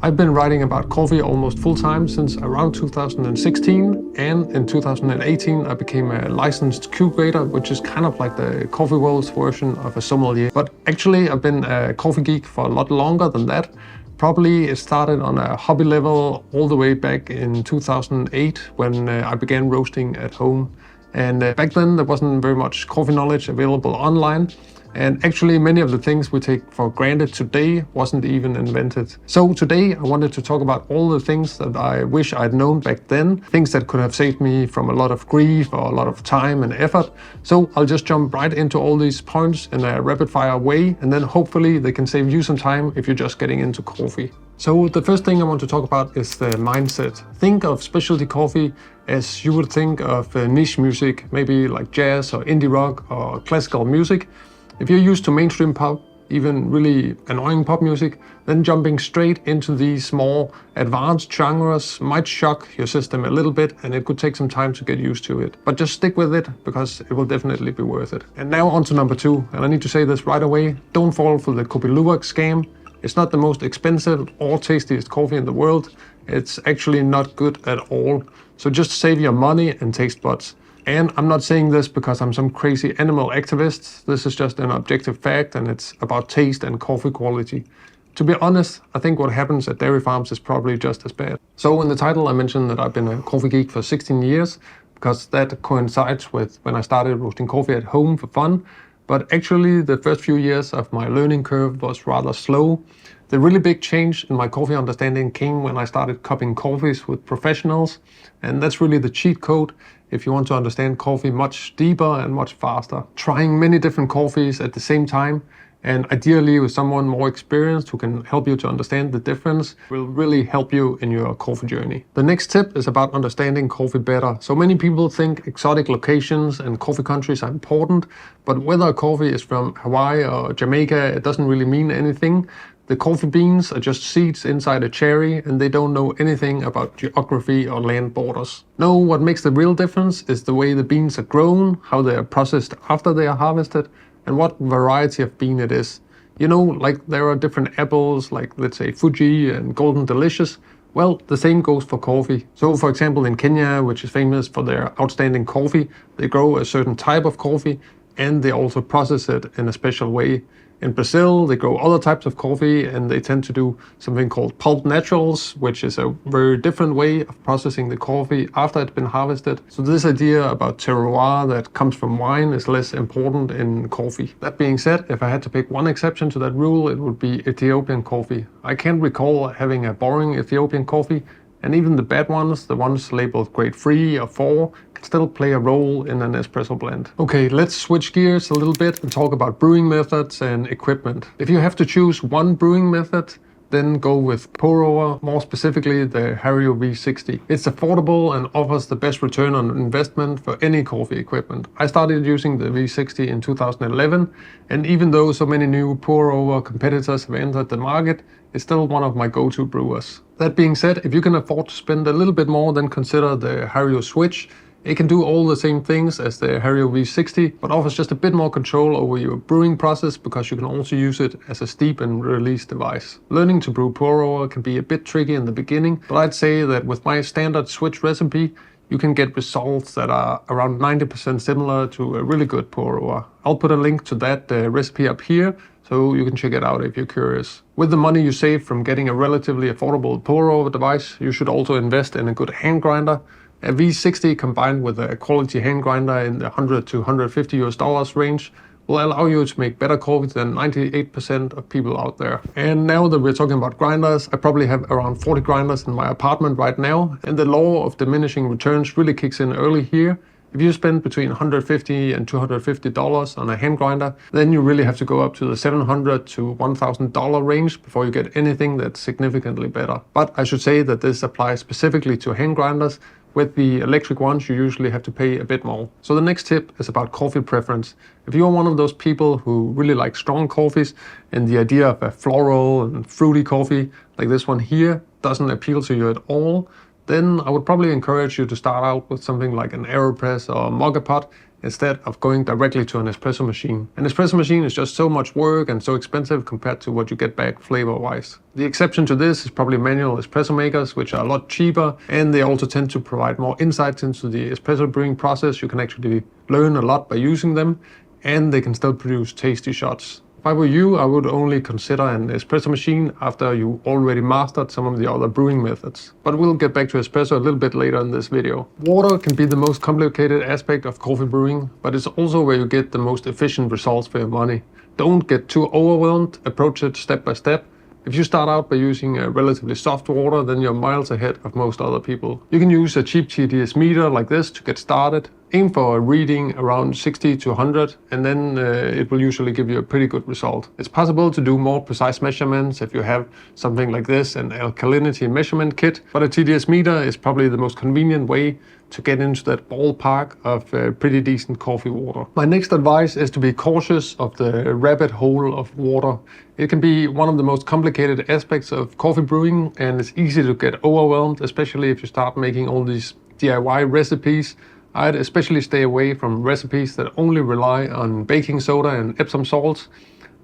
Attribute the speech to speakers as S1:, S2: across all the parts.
S1: I've been writing about coffee almost full-time since around 2016, and in 2018 I became a licensed Q grader, which is kind of like the coffee world's version of a sommelier. But actually I've been a coffee geek for a lot longer than that. Probably it started on a hobby level all the way back in 2008 when I began roasting at home. And back then there wasn't very much coffee knowledge available online. And actually many of the things we take for granted today wasn't even invented. So today I wanted to talk about all the things that I wish I'd known back then, things that could have saved me from a lot of grief or a lot of time and effort. So I'll just jump right into all these points in a rapid fire way, and then hopefully they can save you some time if you're just getting into coffee. So the first thing I want to talk about is the mindset. Think of specialty coffee as you would think of niche music, maybe like jazz or indie rock or classical music. If you're used to mainstream pop, even really annoying pop music, then jumping straight into these more advanced genres might shock your system a little bit, and it could take some time to get used to it. But just stick with it, because it will definitely be worth it. And now on to number two, and I need to say this right away, don't fall for the Kopi Luwak scam. It's not the most expensive or tastiest coffee in the world. It's actually not good at all. So just save your money and taste buds. And I'm not saying this because I'm some crazy animal activist. This is just an objective fact, and it's about taste and coffee quality. To be honest, I think what happens at dairy farms is probably just as bad. So in the title I mentioned that I've been a coffee geek for 16 years, because that coincides with when I started roasting coffee at home for fun. But actually the first few years of my learning curve was rather slow. The really big change in my coffee understanding came when I started cupping coffees with professionals, and that's really the cheat code if you want to understand coffee much deeper and much faster. Trying many different coffees at the same time, and ideally with someone more experienced who can help you to understand the difference, will really help you in your coffee journey. The next tip is about understanding coffee better. So many people think exotic locations and coffee countries are important, but whether a coffee is from Hawaii or Jamaica, it doesn't really mean anything. The coffee beans are just seeds inside a cherry, and they don't know anything about geography or land borders. No, what makes the real difference is the way the beans are grown, how they are processed after they are harvested, and what variety of bean it is. You know, like there are different apples, like let's say Fuji and Golden Delicious. Well, the same goes for coffee. So for example in Kenya, which is famous for their outstanding coffee, they grow a certain type of coffee and they also process it in a special way. In Brazil, they grow other types of coffee, and they tend to do something called pulp naturals, which is a very different way of processing the coffee after it's been harvested. So this idea about terroir that comes from wine is less important in coffee. That being said, if I had to pick one exception to that rule, it would be Ethiopian coffee. I can't recall having a boring Ethiopian coffee, and even the bad ones, the ones labeled grade 3 or 4, can still play a role in an espresso blend. Okay, let's switch gears a little bit and talk about brewing methods and equipment. If you have to choose one brewing method, then go with pour over, more specifically the Hario V60. It's affordable and offers the best return on investment for any coffee equipment. I started using the V60 in 2011, and even though so many new pour over competitors have entered the market, it's still one of my go-to brewers. That being said, if you can afford to spend a little bit more, then consider the Hario Switch. It can do all the same things as the Hario V60, but offers just a bit more control over your brewing process, because you can also use it as a steep and release device. Learning to brew pour over can be a bit tricky in the beginning, but I'd say that with my standard switch recipe, you can get results that are around 90% similar to a really good pour over. I'll put a link to that recipe up here, so you can check it out if you're curious. With the money you save from getting a relatively affordable pour over device, you should also invest in a good hand grinder. A V60 combined with a quality hand grinder in the $100 to $150 range will allow you to make better coffee than 98% of people out there. And now that we're talking about grinders, I probably have around 40 grinders in my apartment right now, and the law of diminishing returns really kicks in early here. If you spend between $150 and $250 on a hand grinder, then you really have to go up to the $700 to $1,000 range before you get anything that's significantly better. But I should say that this applies specifically to hand grinders. With the electric ones, you usually have to pay a bit more. So the next tip is about coffee preference. If you're one of those people who really like strong coffees and the idea of a floral and fruity coffee like this one here doesn't appeal to you at all, then I would probably encourage you to start out with something like an AeroPress or a Mugger pot instead of going directly to an espresso machine. An espresso machine is just so much work and so expensive compared to what you get back flavor-wise. The exception to this is probably manual espresso makers, which are a lot cheaper, and they also tend to provide more insights into the espresso brewing process. You can actually learn a lot by using them, and they can still produce tasty shots. If I were you, I would only consider an espresso machine after you already mastered some of the other brewing methods. But we'll get back to espresso a little bit later in this video. Water can be the most complicated aspect of coffee brewing, but it's also where you get the most efficient results for your money. Don't get too overwhelmed, approach it step by step. If you start out by using a relatively soft water, then you're miles ahead of most other people. You can use a cheap TDS meter like this to get started. Aim for a reading around 60 to 100, and then it will usually give you a pretty good result. It's possible to do more precise measurements if you have something like this, an alkalinity measurement kit, but a TDS meter is probably the most convenient way to get into that ballpark of pretty decent coffee water. My next advice is to be cautious of the rabbit hole of water. It can be one of the most complicated aspects of coffee brewing, and it's easy to get overwhelmed, especially if you start making all these DIY recipes. I'd especially stay away from recipes that only rely on baking soda and Epsom salts.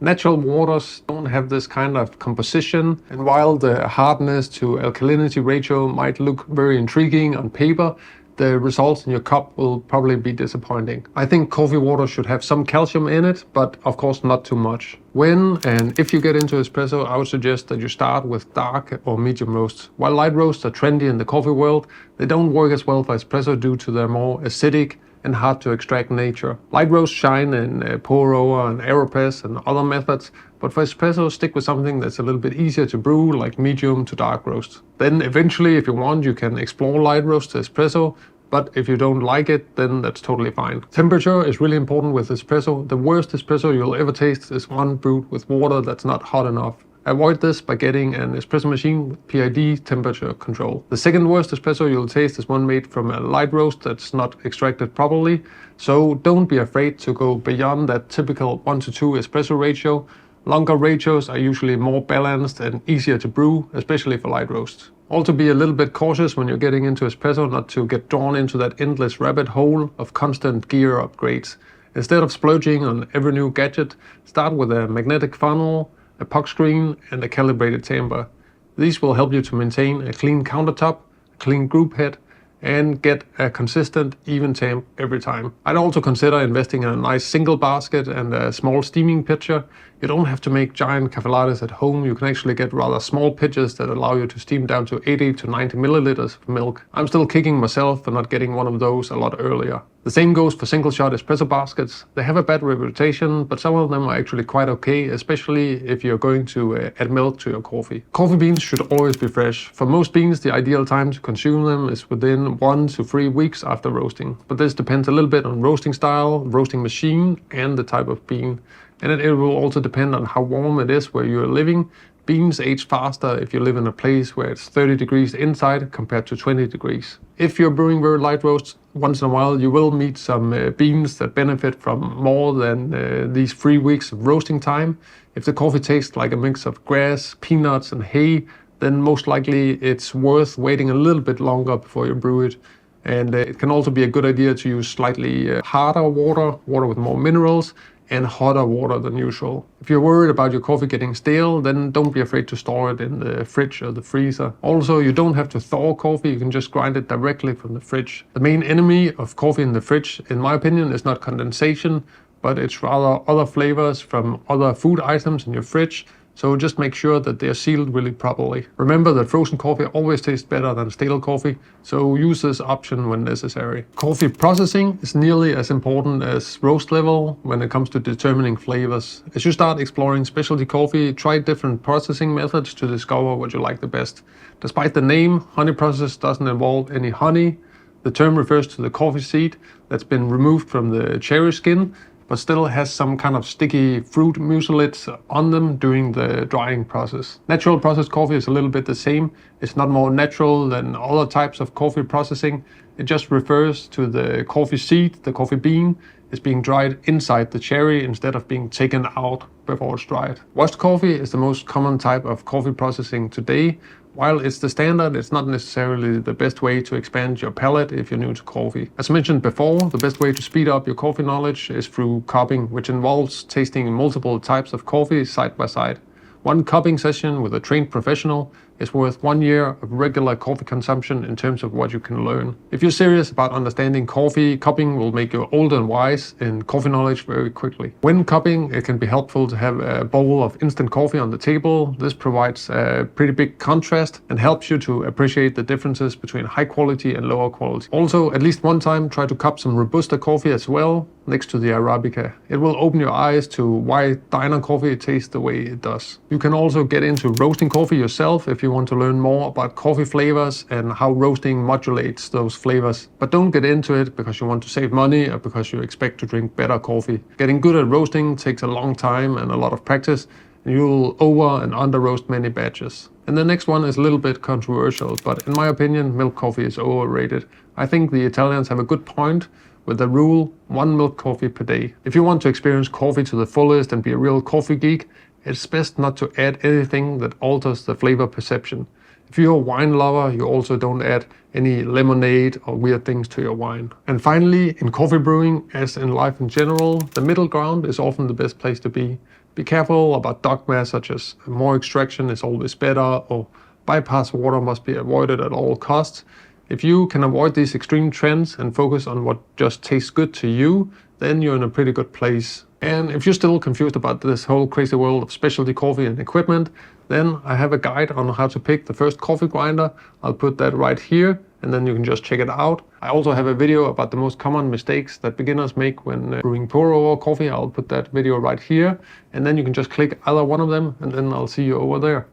S1: Natural waters don't have this kind of composition, and while the hardness to alkalinity ratio might look very intriguing on paper, the results in your cup will probably be disappointing. I think coffee water should have some calcium in it, but of course not too much. When and if you get into espresso, I would suggest that you start with dark or medium roasts. While light roasts are trendy in the coffee world, they don't work as well for espresso due to their more acidic and hard to extract nature. Light roasts shine in pour-over and AeroPress and other methods, but for espresso, stick with something that's a little bit easier to brew, like medium to dark roast. Then eventually, if you want, you can explore light roast to espresso, but if you don't like it, then that's totally fine. Temperature is really important with espresso. The worst espresso you'll ever taste is one brewed with water that's not hot enough. Avoid this by getting an espresso machine with PID temperature control. The second worst espresso you'll taste is one made from a light roast that's not extracted properly, so don't be afraid to go beyond that typical 1:2 espresso ratio. Longer ratios are usually more balanced and easier to brew, especially for light roasts. Also be a little bit cautious when you're getting into espresso not to get drawn into that endless rabbit hole of constant gear upgrades. Instead of splurging on every new gadget, start with a magnetic funnel, a puck screen and a calibrated tamper. These will help you to maintain a clean countertop, a clean group head, and get a consistent, even temp every time. I'd also consider investing in a nice single basket and a small steaming pitcher. You don't have to make giant cafe lattes at home. You can actually get rather small pitchers that allow you to steam down to 80 to 90 milliliters of milk. I'm still kicking myself for not getting one of those a lot earlier. The same goes for single shot espresso baskets. They have a bad reputation, but some of them are actually quite okay, especially if you're going to add milk to your coffee. Coffee beans should always be fresh. For most beans, the ideal time to consume them is within 1 to 3 weeks after roasting. But this depends a little bit on roasting style, roasting machine, and the type of bean. And it will also depend on how warm it is where you're living. Beans age faster if you live in a place where it's 30 degrees inside compared to 20 degrees. If you're brewing very light roasts, once in a while you will meet some beans that benefit from more than these 3 weeks of roasting time. If the coffee tastes like a mix of grass, peanuts and hay, then most likely it's worth waiting a little bit longer before you brew it. And it can also be a good idea to use slightly harder water with more minerals, and hotter water than usual. If you're worried about your coffee getting stale, then don't be afraid to store it in the fridge or the freezer. Also, you don't have to thaw coffee, you can just grind it directly from the fridge. The main enemy of coffee in the fridge, in my opinion, is not condensation, but it's rather other flavors from other food items in your fridge. So just make sure that they're sealed really properly. Remember that frozen coffee always tastes better than stale coffee, so use this option when necessary. Coffee processing is nearly as important as roast level when it comes to determining flavors. As you start exploring specialty coffee, try different processing methods to discover what you like the best. Despite the name, honey process doesn't involve any honey. The term refers to the coffee seed that's been removed from the cherry skin, but still has some kind of sticky fruit mucilage on them during the drying process. Natural processed coffee is a little bit the same. It's not more natural than other types of coffee processing. It just refers to the coffee seed, the coffee bean, is being dried inside the cherry instead of being taken out before it's dried. Washed coffee is the most common type of coffee processing today, While it's the standard, it's not necessarily the best way to expand your palate if you're new to coffee. As mentioned before, the best way to speed up your coffee knowledge is through cupping, which involves tasting multiple types of coffee side by side. One cupping session with a trained professional is worth 1 year of regular coffee consumption in terms of what you can learn. If you're serious about understanding coffee, cupping will make you old and wise in coffee knowledge very quickly. When cupping, it can be helpful to have a bowl of instant coffee on the table. This provides a pretty big contrast and helps you to appreciate the differences between high quality and lower quality. Also, at least one time, try to cup some Robusta coffee as well next to the Arabica. It will open your eyes to why diner coffee tastes the way it does. You can also get into roasting coffee yourself if you want to learn more about coffee flavors and how roasting modulates those flavors. But don't get into it because you want to save money or because you expect to drink better coffee. Getting good at roasting takes a long time and a lot of practice, and you'll over and under roast many batches. And the next one is a little bit controversial, but in my opinion, milk coffee is overrated. I think the Italians have a good point with the rule 1 milk coffee per day. If you want to experience coffee to the fullest and be a real coffee geek, it's best not to add anything that alters the flavor perception. If you're a wine lover, you also don't add any lemonade or weird things to your wine. And finally, in coffee brewing, as in life in general, the middle ground is often the best place to be. Be careful about dogma such as more extraction is always better or bypass water must be avoided at all costs. If you can avoid these extreme trends and focus on what just tastes good to you, then you're in a pretty good place. And if you're still confused about this whole crazy world of specialty coffee and equipment, then I have a guide on how to pick the first coffee grinder. I'll put that right here, and then you can just check it out. I also have a video about the most common mistakes that beginners make when brewing pour-over coffee. I'll put that video right here, and then you can just click either one of them, and then I'll see you over there.